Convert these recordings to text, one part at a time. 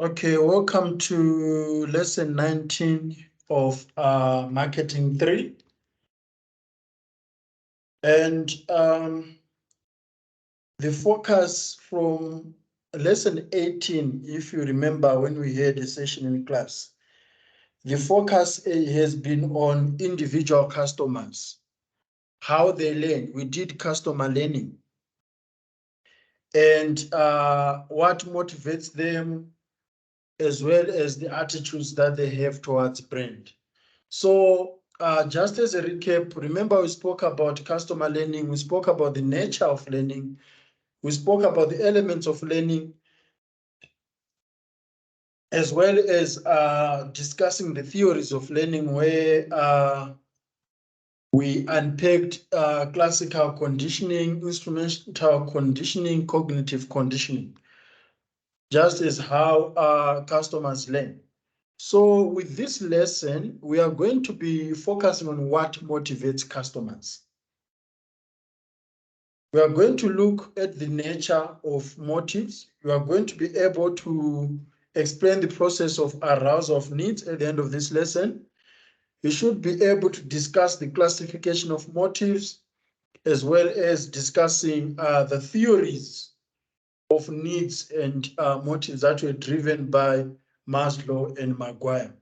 Okay, welcome to lesson 19 of Marketing 3. And the focus from lesson 18, if you remember when we had a session in class, the focus has been on individual customers, how they learn. We did customer learning and what motivates them, as well as the attitudes that they have towards brand. So just as a recap, remember we spoke about customer learning, we spoke about the nature of learning, we spoke about the elements of learning, as well as discussing the theories of learning, where we unpacked classical conditioning, instrumental conditioning, cognitive conditioning, just as how customers learn. So with this lesson, we are going to be focusing on what motivates customers. We are going to look at the nature of motives. We are going to be able to explain the process of arousal of needs at the end of this lesson. We should be able to discuss the classification of motives, as well as discussing the theories of needs and motives that were driven by Maslow and Maguire.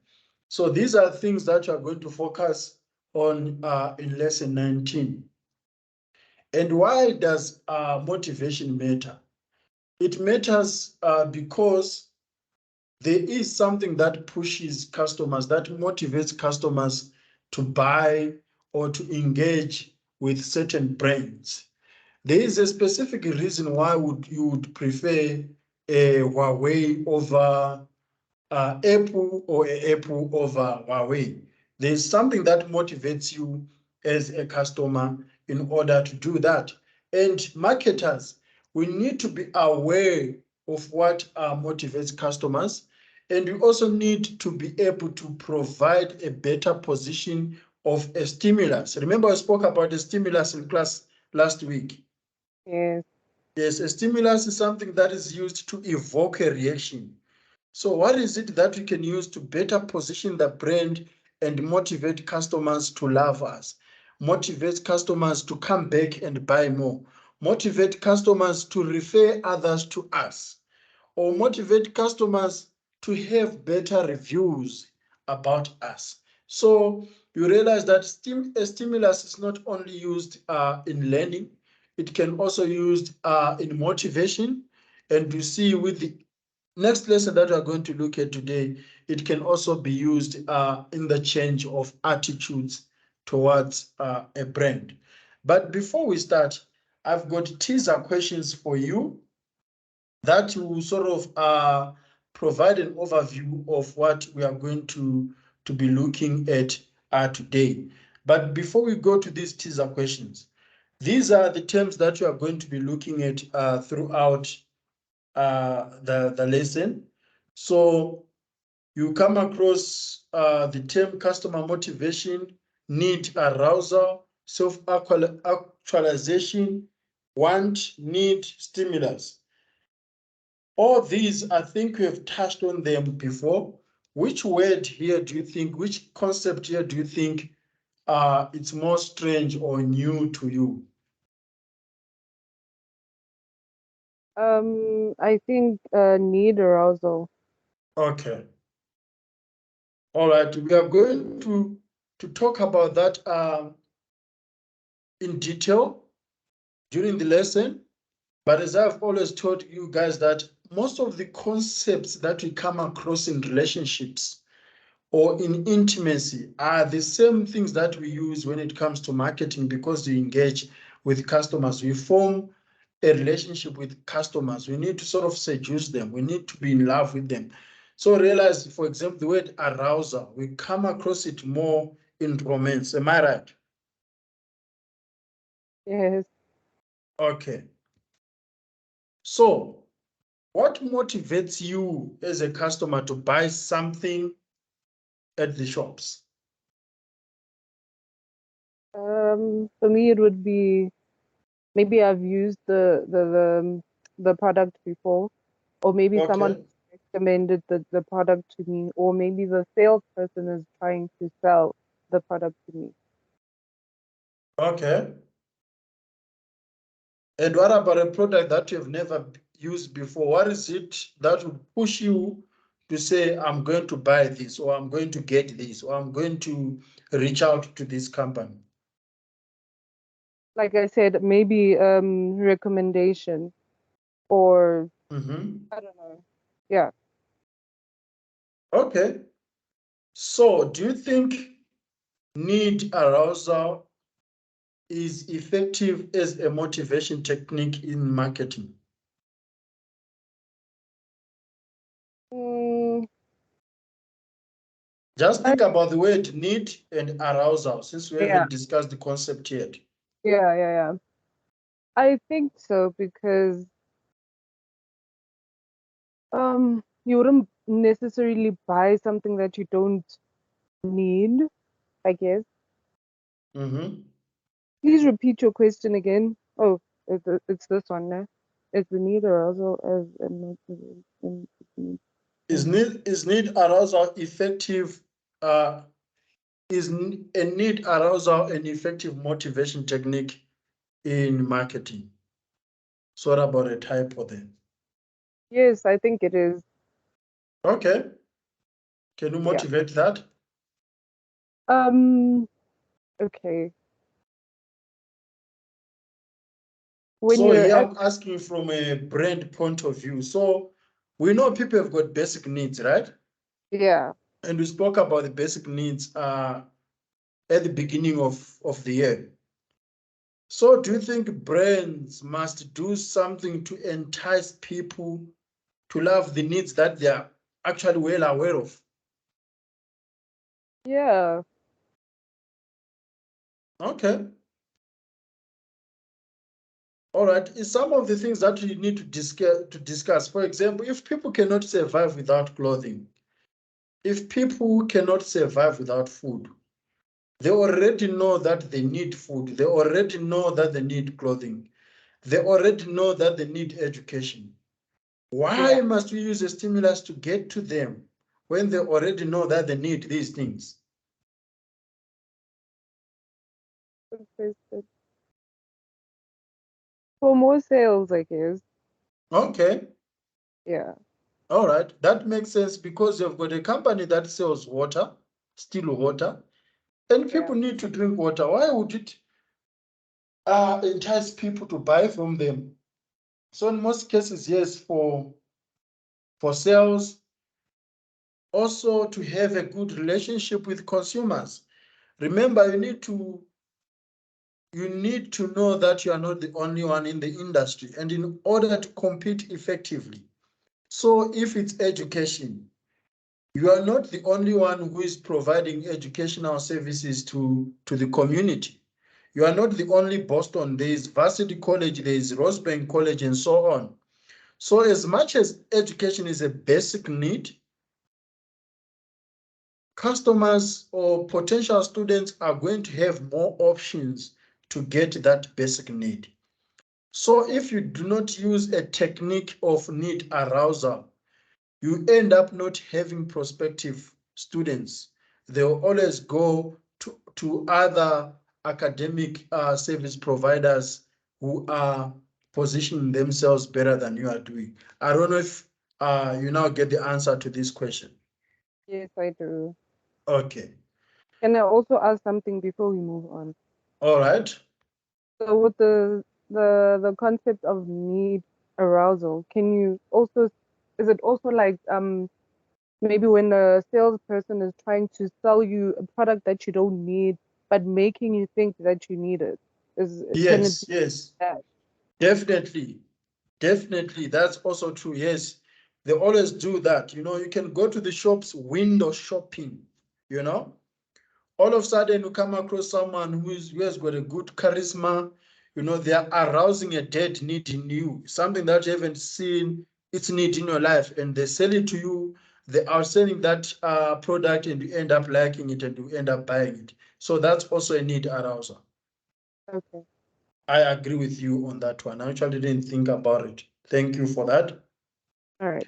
So these are things that you are going to focus on in lesson 19. And why does motivation matter? It matters because there is something that pushes customers, that motivates customers to buy or to engage with certain brands. There is a specific reason why you would prefer a Huawei over Apple or Apple over Huawei. There's something that motivates you as a customer in order to do that. And marketers, we need to be aware of what motivates customers. And we also need to be able to provide a better position of a stimulus. Remember, I spoke about the stimulus in class last week. Yes. Yes, a stimulus is something that is used to evoke a reaction. So what is it that we can use to better position the brand and motivate customers to love us, motivate customers to come back and buy more, motivate customers to refer others to us, or motivate customers to have better reviews about us? So you realize that a stimulus is not only used in learning, it can also used in motivation. And you see with the next lesson that we're going to look at today, it can also be used in the change of attitudes towards a brand. But before we start, I've got teaser questions for you that will sort of provide an overview of what we are going to be looking at today. But before we go to these teaser questions, these are the terms that you are going to be looking at throughout the lesson. So you come across the term customer motivation, need arousal, self-actualization, want, need, stimulus. All these, I think we have touched on them before. Which word here do you think, which concept here do you think it's more strange or new to you? I think need arousal. Okay. All right. We are going to talk about that in detail during the lesson. But as I've always told you guys, that most of the concepts that we come across in relationships or in intimacy are the same things that we use when it comes to marketing, because we engage with customers. We form a relationship with customers. We need to sort of seduce them. We need to be in love with them. So realize, for example, the word arousal, we come across it more in romance. Am I right? Yes. Okay. So what motivates you as a customer to buy something at the shops? For me, it would be maybe I've used the product before, or maybe someone Okay. recommended the product to me, or maybe the salesperson is trying to sell the product to me. Okay. And what about a product that you've never used before? What is it that would push you to say, I'm going to buy this, or I'm going to get this, or I'm going to reach out to this company? Like I said, maybe recommendation, or Mm-hmm. I don't know. Yeah. Okay. So do you think need arousal is effective as a motivation technique in marketing? Mm, Just I, think about the word need and arousal, since we yeah, haven't discussed the concept yet. yeah. I think so because you wouldn't necessarily buy something that you don't need, I guess. Mm-hmm. Please repeat your question again. Oh, it's this one, no? It's the need arousal as a motivation. Is need arousal effective? Is a need arousal an effective motivation technique in marketing? So what about a typo then? Yes, I think it is. Okay. Can you Yeah. motivate that? Um, okay. When So you're here at, I'm asking from a brand point of view. So we know people have got basic needs, right? yeah, And we spoke about the basic needs at the beginning of the year. So do you think brands must do something to entice people to love the needs that they are actually well aware of? yeah, Okay. All right. Is some of the things that we need to discuss. For example, if people cannot survive without clothing, if people cannot survive without food, they already know that they need food. They already know that they need clothing. They already know that they need education. Why yeah. must we use a stimulus to get to them when they already know that they need these things? Good question. For more sales, I guess. Okay. Yeah, All right. That makes sense because you've got a company that sells water, still water, and yeah, people need to drink water. Why would it entice people to buy from them? So in most cases, yes, for sales, also to have a good relationship with consumers. Remember, you need to know that you are not the only one in the industry, and in order to compete effectively. So if it's education, you are not the only one who is providing educational services to the community. You are not the only Boston. There is Varsity College, there is Rosebank College, and so on. So as much as education is a basic need, customers or potential students are going to have more options to get that basic need. So if you do not use a technique of need arousal, you end up not having prospective students. They'll always go to other academic service providers who are positioning themselves better than you are doing. I don't know if you now get the answer to this question. yes, I do. Okay. Can I also ask something before we move on? All right. So with the concept of need arousal, can you also, is it also like maybe when a salesperson is trying to sell you a product that you don't need, but making you think that you need it? Can it Yes, be yes, that? definitely. Definitely. That's also true. Yes. They always do that. You can go to the shops window shopping, you know. All of a sudden you come across someone who has got a good charisma. They are arousing a dead need in you, something that you haven't seen its need in your life, and they sell it to you. They are selling that product, and you end up liking it and you end up buying it. So that's also a need arouser. Okay. I agree with you on that one. I actually didn't think about it. Thank you for that. All right.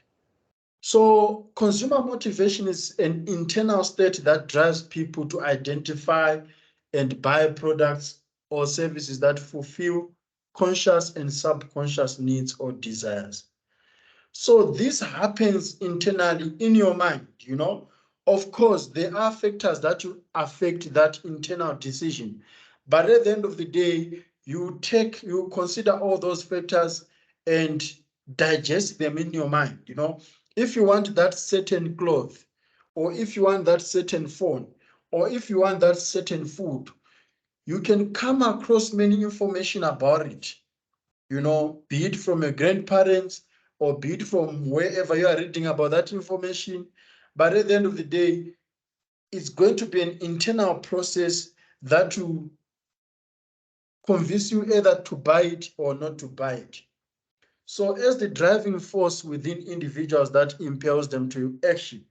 So consumer motivation is an internal state that drives people to identify and buy products or services that fulfill conscious and subconscious needs or desires. So this happens internally in your mind, you know. Of course, there are factors that will affect that internal decision. But at the end of the day, you consider all those factors and digest them in your mind, you know. If you want that certain cloth, or if you want that certain phone, or if you want that certain food, you can come across many information about it, you know, be it from your grandparents or be it from wherever you are reading about that information. But at the end of the day, it's going to be an internal process that will convince you either to buy it or not to buy it. So, as the driving force within individuals that impels them to action,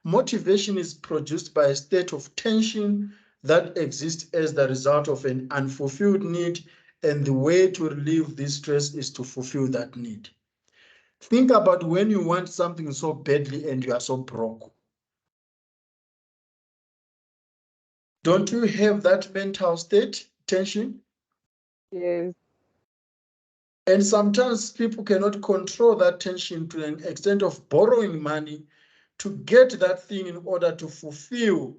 motivation is produced by a state of tension that exists as the result of an unfulfilled need, and the way to relieve this stress is to fulfill that need. Think about when you want something so badly and you are so broke. Don't you have that mental state tension? Yes. And sometimes people cannot control that tension to an extent of borrowing money to get that thing in order to fulfill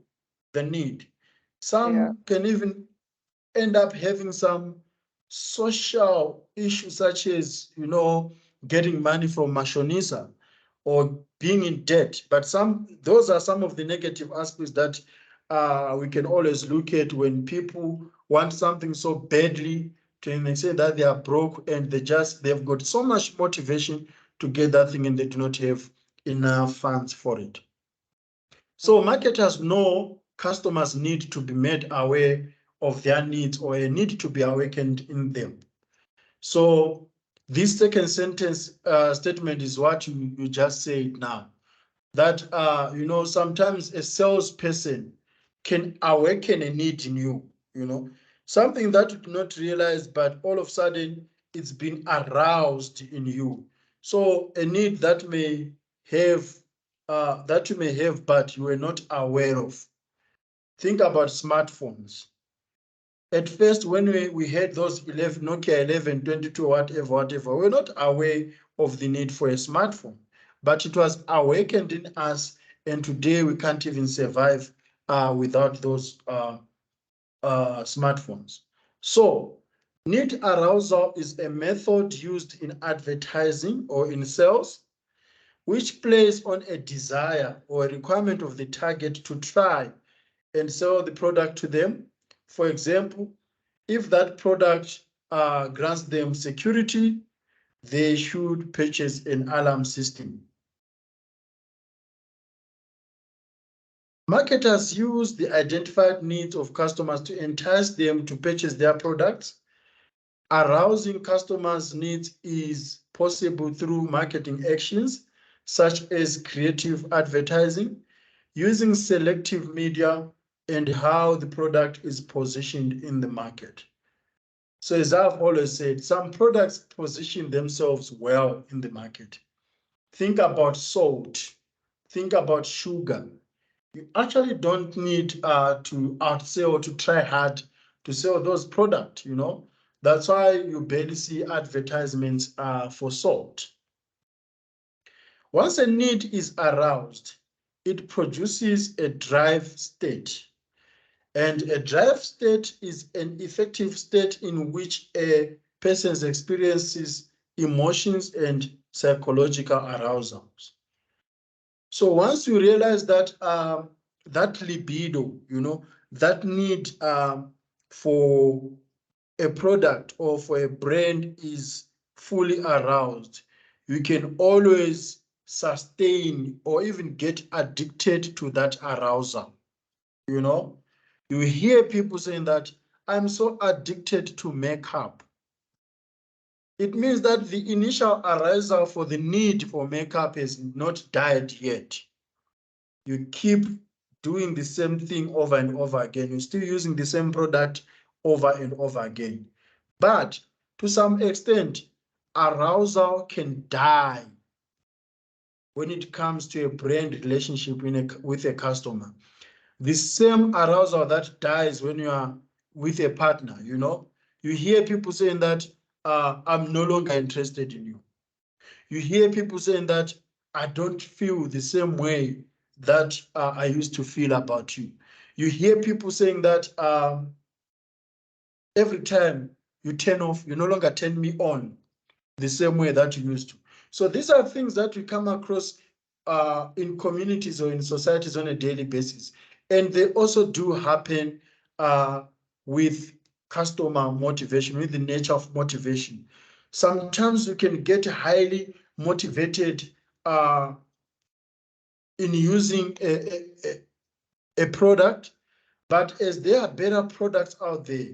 the need. Yeah. Some can even end up having some social issues such as, you know, getting money from mashonisa or being in debt. But those are some of the negative aspects that we can always look at when people want something so badly to an extent that they are broke and they've got so much motivation to get that thing and they do not have enough funds for it. So marketers know customers need to be made aware of their needs or a need to be awakened in them. So this second sentence statement is what you just said now. That you know, sometimes a salesperson can awaken a need in you, you know, something that you do not realize, but all of a sudden it's been aroused in you. So a need that may have that you may have, but you were not aware of. Think about smartphones. At first, when we had those 11, Nokia 1122, whatever, we were not aware of the need for a smartphone, but it was awakened in us, and today we can't even survive without those smartphones. So, need arousal is a method used in advertising or in sales, which plays on a desire or a requirement of the target to try and sell the product to them. For example, if that product grants them security, they should purchase an alarm system. Marketers use the identified needs of customers to entice them to purchase their products. Arousing customers' needs is possible through marketing actions such as creative advertising, using selective media, and how the product is positioned in the market. So as I've always said, some products position themselves well in the market. Think about salt. Think about sugar. You actually don't need to outsell or to try hard to sell those products, you know. That's why you barely see advertisements for salt. Once a need is aroused, it produces a drive state. And a drive state is an effective state in which a person experiences emotions and psychological arousals. So once you realize that that libido, you know, that need for a product or for a brand is fully aroused, you can always sustain or even get addicted to that arousal. You know, you hear people saying that I'm so addicted to makeup. It means that the initial arousal for the need for makeup has not died yet. You keep doing the same thing over and over again. You're still using the same product over and over again. But to some extent, arousal can die when it comes to a brand relationship with a customer. The same arousal that dies when you are with a partner, you know. You hear people saying that I'm no longer interested in you. You hear people saying that I don't feel the same way that I used to feel about you. You hear people saying that every time you turn off, you no longer turn me on the same way that you used to. So these are things that we come across in communities or in societies on a daily basis. And they also do happen with customer motivation, with the nature of motivation. Sometimes you can get highly motivated in using a product, but as there are better products out there,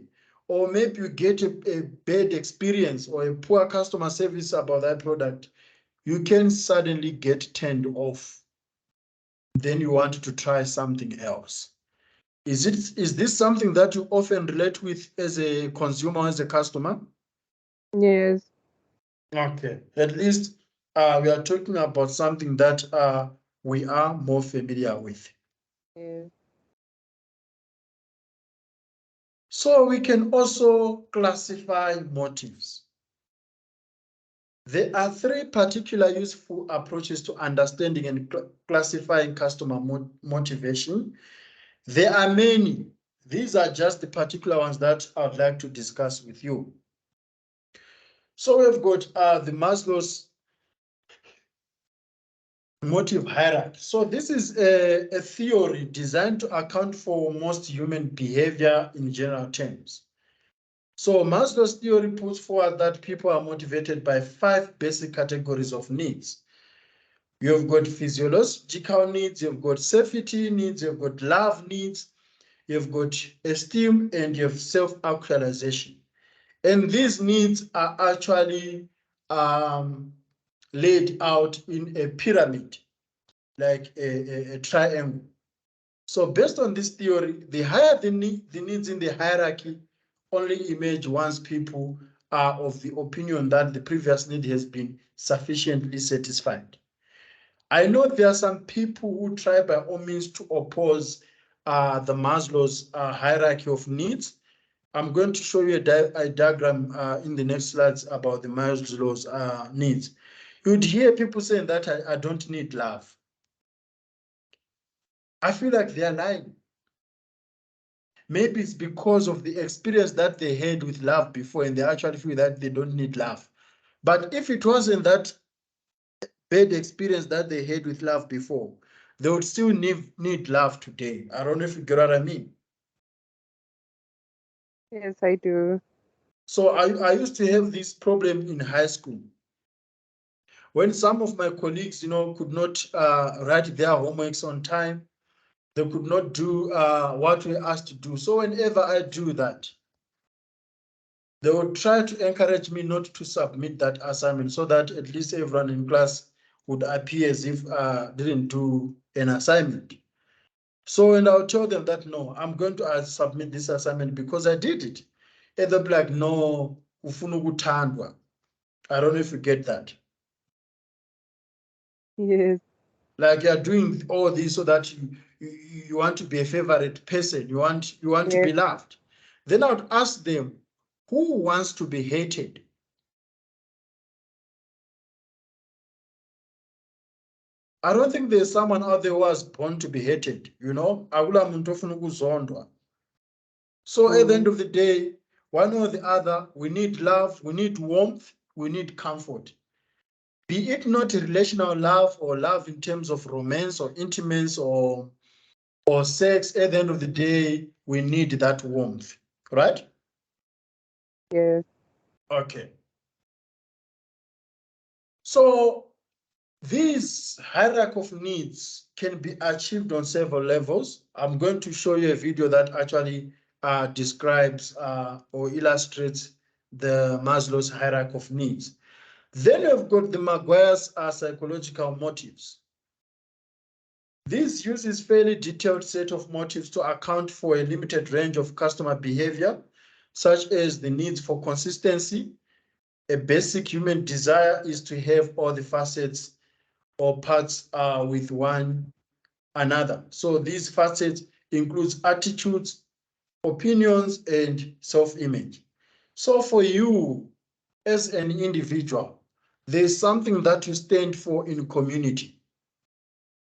or maybe you get a bad experience or a poor customer service about that product, you can suddenly get turned off. Then you want to try something else. Is this something that you often relate with as a consumer, as a customer? Yes. Okay. At least we are talking about something that we are more familiar with. Yes. So we can also classify motives. There are three particular useful approaches to understanding and classifying customer motivation. There are many. These are just the particular ones that I'd like to discuss with you. So we've got the Maslow's motive hierarchy. So this is a theory designed to account for most human behavior in general terms. So Maslow's theory puts forward that people are motivated by 5 basic categories of needs. You've got physiological needs, you've got safety needs, you've got love needs, you've got esteem, and you have self-actualization. And these needs are actually laid out in a pyramid, like a triangle. So based on this theory, the higher the needs in the hierarchy only emerge once people are of the opinion that the previous need has been sufficiently satisfied. I know there are some people who try by all means to oppose the Maslow's hierarchy of needs. I'm going to show you a diagram in the next slides about the Maslow's needs. You'd hear people saying that I don't need love. I feel like they're lying. Maybe it's because of the experience that they had with love before and they actually feel that they don't need love. But if it wasn't that bad experience that they had with love before, they would still need love today. I don't know if you get what I mean. Yes, I do. So I used to have this problem in high school. When some of my colleagues, could not write their homeworks on time, they could not do what we asked to do. So whenever I do that, they would try to encourage me not to submit that assignment so that at least everyone in class would appear as if didn't do an assignment. So, and I'll tell them that, no, I'm going to submit this assignment because I did it. And they'll be like, no, ufuna ukuthandwa. I don't know if you get that. Yes. Like you're doing all this so that you want to be a favorite person. You want to Yes. be loved. Then I would ask them, who wants to be hated? I don't think there's someone out there who was born to be hated, Akula muntu ofuna ukuzondwa. So at the end of the day, one or the other, we need love, we need warmth, we need comfort. Be it not relational love or love in terms of romance or intimacy or sex, at the end of the day, we need that warmth, right? Yes. Okay. So this hierarchy of needs can be achieved on several levels. I'm going to show you a video that actually describes or illustrates the Maslow's hierarchy of needs. Then we've got the Maguire's psychological motives. This uses fairly detailed set of motives to account for a limited range of customer behavior, such as the needs for consistency. A basic human desire is to have all the facets or parts with one another. So these facets includes attitudes, opinions, and self-image. So for you as an individual, there's something that you stand for in community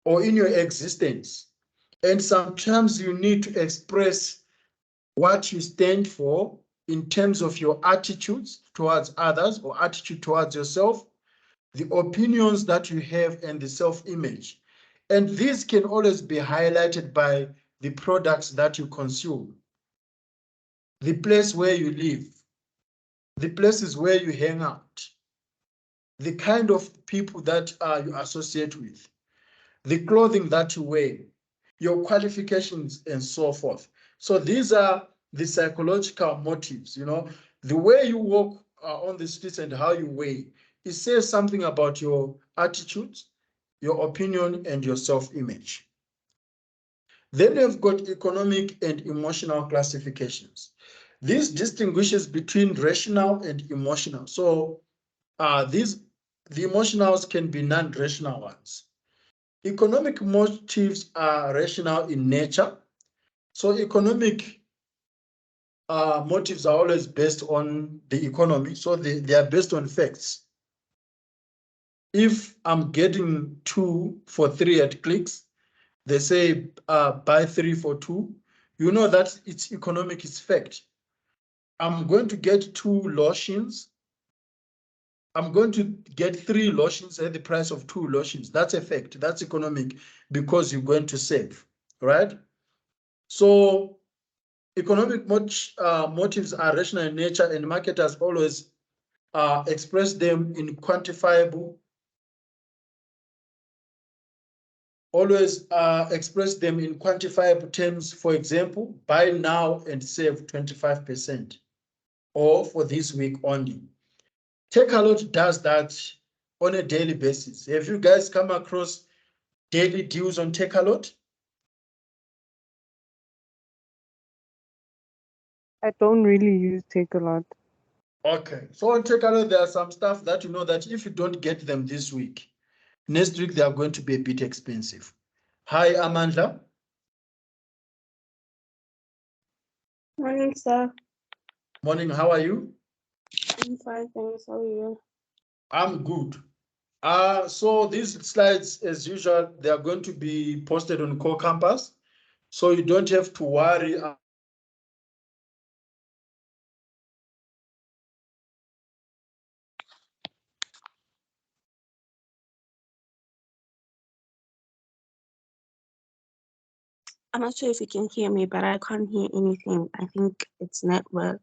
or in your existence. And sometimes you need to express what you stand for in terms of your attitudes towards others or attitude towards yourself, the opinions that you have, and the self-image. And these can always be highlighted by the products that you consume, the place where you live, the places where you hang out, the kind of people that you associate with, the clothing that you wear, your qualifications, and so forth. So these are the psychological motives, the way you walk on the streets and how you weigh. It says something about your attitudes, your opinion, and your self-image. Then you've got economic and emotional classifications. This distinguishes between rational and emotional. So the emotionals can be non-rational ones. Economic motives are rational in nature. So economic motives are always based on the economy. So they are based on facts. If I'm getting 2 for 3 at clicks, they say buy 3 for 2, you know that it's economic, it's fact. I'm going to get 2 lotions. I'm going to get 3 lotions at the price of 2 lotions. That's a fact. That's economic because you're going to save, right? So economic motives are rational in nature, and marketers always express them in quantifiable, terms. For example, buy now and save 25%, or for this week only. Takealot does that on a daily basis. Have you guys come across daily deals on Takealot? I don't really use Take a lot. Okay, so on Takealot, there are some stuff that you know that if you don't get them this week, next week they are going to be a bit expensive. Hi, Amanda. Morning, sir. Morning, how are you? I'm fine, thanks. How are you? I'm good. So these slides, as usual, they are going to be posted on Core Campus, so you don't have to worry. I'm not sure if you can hear me, but I can't hear anything. I think it's network.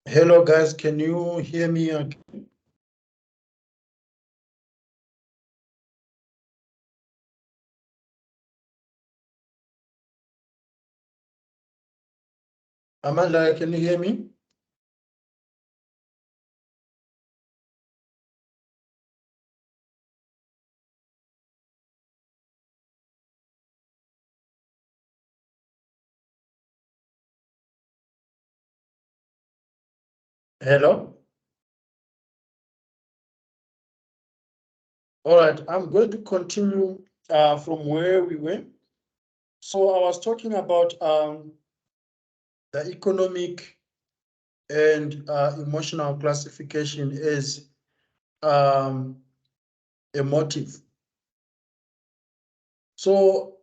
Hello guys, can you hear me again? Amanda, can you hear me? Hello? All right, I'm going to continue from where we were. So I was talking about the economic and emotional classification as a motive. So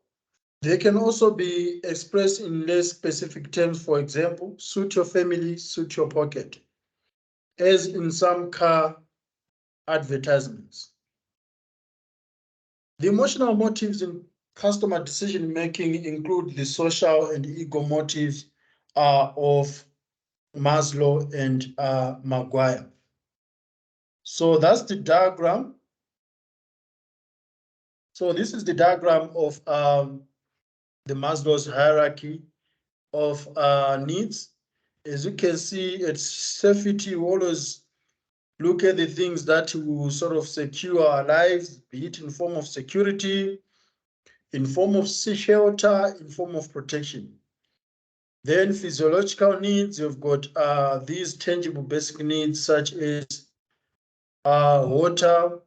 they can also be expressed in less specific terms. For example, suit your family, suit your pocket, as in some car advertisements. The emotional motives in customer decision making include the social and ego motives of Maslow and Maguire. So that's the diagram. So this is the diagram of the Maslow's hierarchy of needs. As you can see, at safety, we always look at the things that will sort of secure our lives, be it in form of security, in form of shelter, in form of protection. Then physiological needs, you've got these tangible basic needs such as water,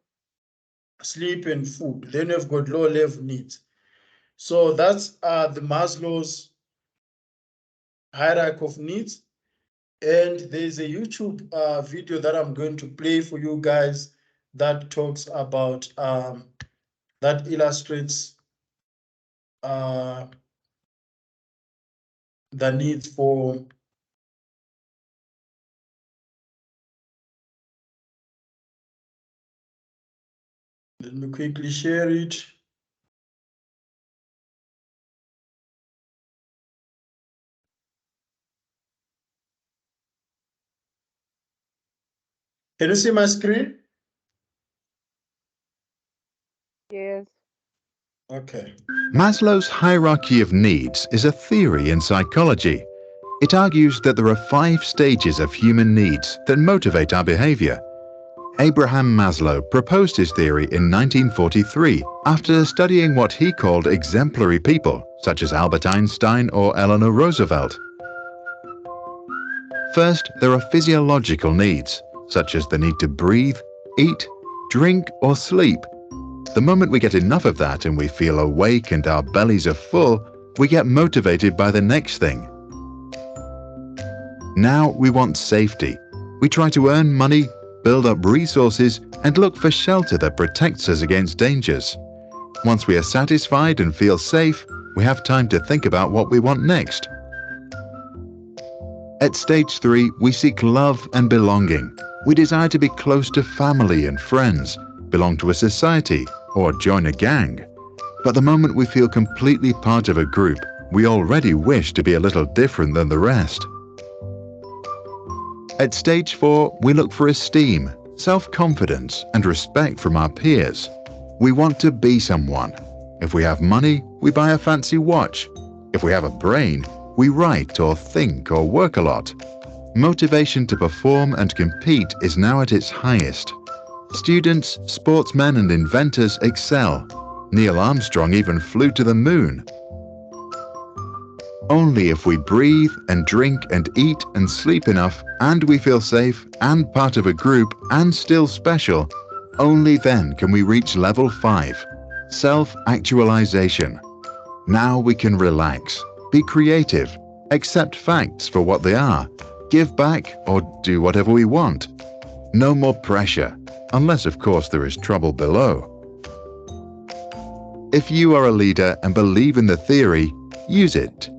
sleep, and food. Then you've got low level needs. So that's the Maslow's hierarchy of needs. And there's a YouTube video that I'm going to play for you guys that talks about, that illustrates the needs for. Let me quickly share it. Can you see my screen? Yes. Okay. Maslow's hierarchy of needs is a theory in psychology. It argues that there are 5 stages of human needs that motivate our behavior. Abraham Maslow proposed his theory in 1943 after studying what he called exemplary people, such as Albert Einstein or Eleanor Roosevelt. First, there are physiological needs, such as the need to breathe, eat, drink, or sleep. The moment we get enough of that and we feel awake and our bellies are full, we get motivated by the next thing. Now we want safety. We try to earn money, build up resources, and look for shelter that protects us against dangers. Once we are satisfied and feel safe, we have time to think about what we want next. At stage 3, we seek love and belonging. We desire to be close to family and friends, belong to a society, or join a gang. But the moment we feel completely part of a group, we already wish to be a little different than the rest. At stage 4, we look for esteem, self-confidence, and respect from our peers. We want to be someone. If we have money, we buy a fancy watch. If we have a brain, we write or think or work a lot. Motivation to perform and compete is now at its highest. Students, sportsmen, and inventors excel. Neil Armstrong even flew to the moon. Only if we breathe and drink and eat and sleep enough, and we feel safe and part of a group and still special, only then can we reach level 5, self-actualization. Now we can relax, be creative, accept facts for what they are, give back or do whatever we want. No more pressure, unless of course there is trouble below. If you are a leader and believe in the theory, use it.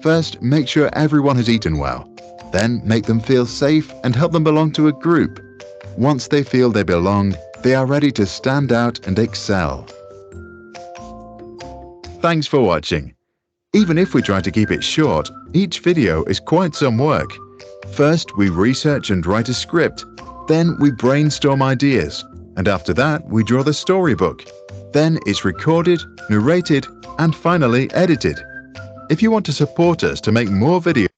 First, make sure everyone has eaten well. Then make them feel safe and help them belong to a group. Once they feel they belong, they are ready to stand out and excel. Thanks for watching. Even if we try to keep it short, each video is quite some work. First, we research and write a script. Then we brainstorm ideas. And after that, we draw the storybook. Then it's recorded, narrated, and finally edited. If you want to support us to make more videos,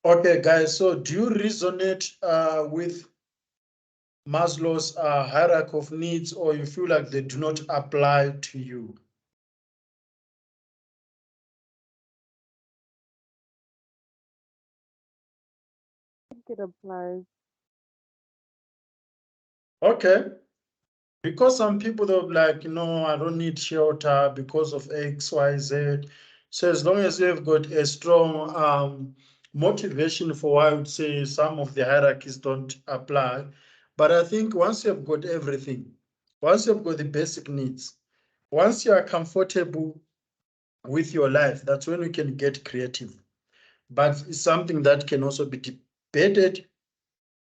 Okay, guys, so do you resonate with Maslow's hierarchy of needs, or you feel like they do not apply to you? I think it applies. Okay. Because some people they'll be like, I don't need shelter because of X, Y, Z. So as long as you have got a strong motivation for why I would say some of the hierarchies don't apply. But I think once you have got everything, once you've got the basic needs, once you are comfortable with your life, that's when you can get creative. But it's something that can also be debated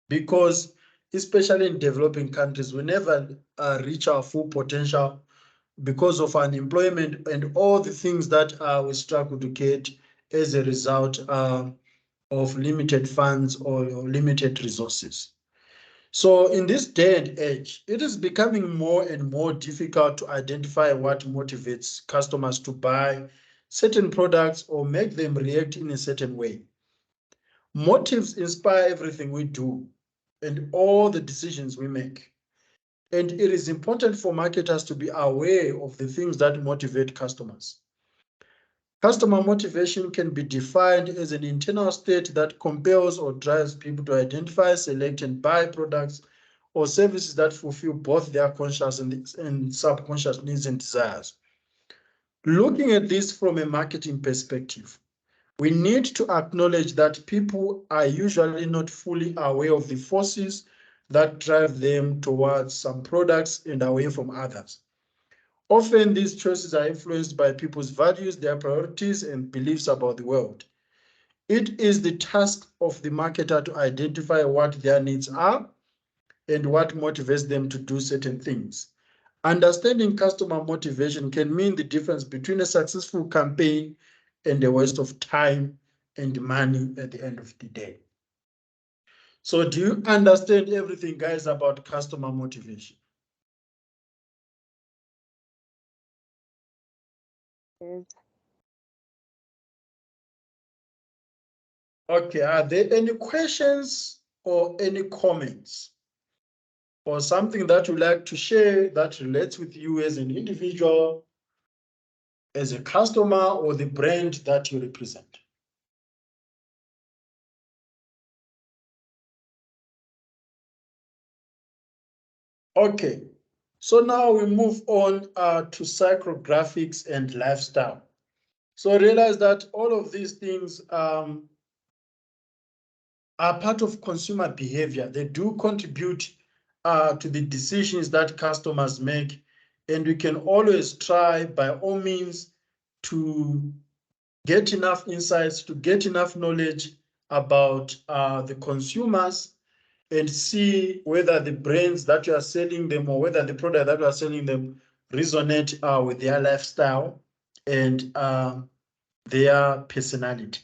because especially in developing countries, we never reach our full potential because of unemployment and all the things that we struggle to get as a result of limited funds or limited resources. So in this day and age, it is becoming more and more difficult to identify what motivates customers to buy certain products or make them react in a certain way. Motives inspire everything we do and all the decisions we make. And it is important for marketers to be aware of the things that motivate customers. Customer motivation can be defined as an internal state that compels or drives people to identify, select, and buy products or services that fulfill both their conscious and subconscious needs and desires. Looking at this from a marketing perspective, we need to acknowledge that people are usually not fully aware of the forces that drive them towards some products and away from others. Often these choices are influenced by people's values, their priorities, and beliefs about the world. It is the task of the marketer to identify what their needs are and what motivates them to do certain things. Understanding customer motivation can mean the difference between a successful campaign and a waste of time and money at the end of the day. So do you understand everything, guys, about customer motivation? Yes. Okay, are there any questions or any comments or something that you'd like to share that relates with you as an individual, as a customer, or the brand that you represent? Okay, so now we move on to psychographics and lifestyle. So realize that all of these things are part of consumer behavior. They do contribute to the decisions that customers make, and we can always try by all means to get enough insights, to get enough knowledge about the consumers and see whether the brands that you are selling them or whether the product that you are selling them resonate with their lifestyle and their personality.